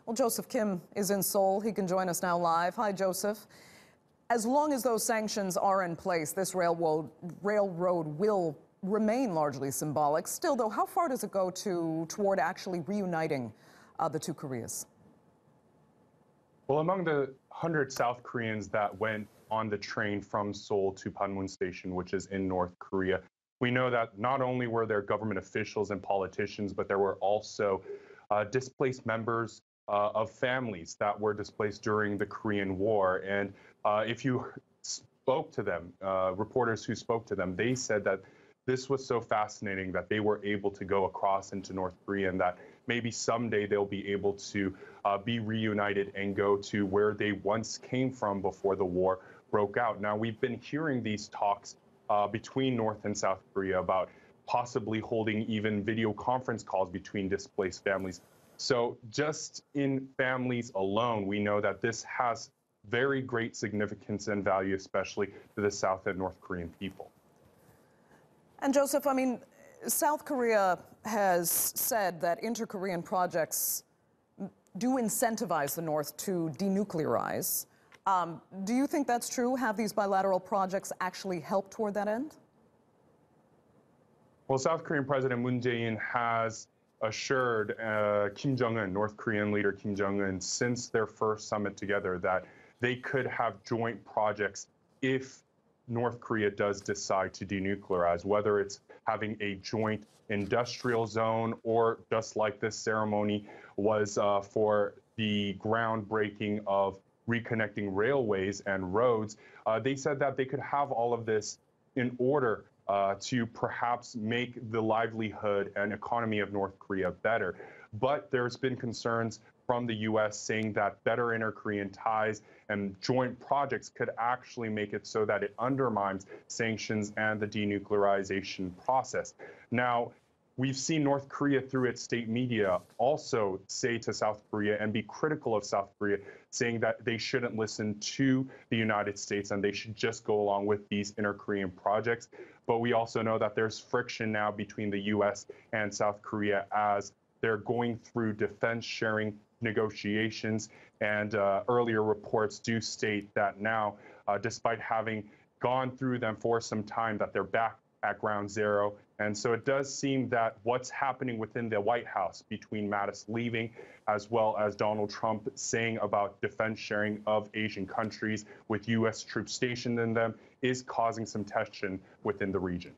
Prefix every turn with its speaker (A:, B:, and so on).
A: Well, Joseph Kim is in Seoul. He can join us now live. Hi, Joseph. As long as those sanctions are in place, this railroad will remain largely symbolic. Still, though, how far does it go toward actually reuniting the two Koreas?
B: Well, among the 100 South Koreans that went on the train from Seoul to Panmun Station, which is in North Korea, we know that not only were there government officials and politicians, but there were also displaced members of families that were displaced during the Korean War. And if you spoke to them, reporters who spoke to them, they said that this was so fascinating that they were able to go across into North Korea and that maybe someday they'll be able to be reunited and go to where they once came from before the war broke out. Now, we've been hearing these talks between North and South Korea about possibly holding even video conference calls between displaced families. So just in families alone, we know that this has very great significance and value, especially to the South and North Korean people.
A: And Joseph, I mean, South Korea has said that inter-Korean projects do incentivize the North to denuclearize. Do you think that's true? Have these bilateral projects actually helped toward that end?
B: Well, South Korean President Moon Jae-in has assured Kim Jong-un, North Korean leader Kim Jong-un, since their first summit together that they could have joint projects if North Korea does decide to denuclearize, whether it's having a joint industrial zone or just like this ceremony was for the groundbreaking of reconnecting railways and roads. They said that they could have all of this in order to perhaps make the livelihood and economy of North Korea better. But there's been concerns from the U.S. saying that better inter-Korean ties and joint projects could actually make it so that it undermines sanctions and the denuclearization process. Now, we've seen North Korea through its state media also say to South Korea and be critical of South Korea, saying that they shouldn't listen to the United States and they should just go along with these inter-Korean projects. But we also know that there's friction now between the U.S. and South Korea as they're going through defense sharing negotiations, and earlier reports do state that now, despite having gone through them for some time, that they're back at ground zero. And so it does seem that what's happening within the White House between Mattis leaving, as well as Donald Trump saying about defense sharing of Asian countries with U.S. troops stationed in them, is causing some tension within the region.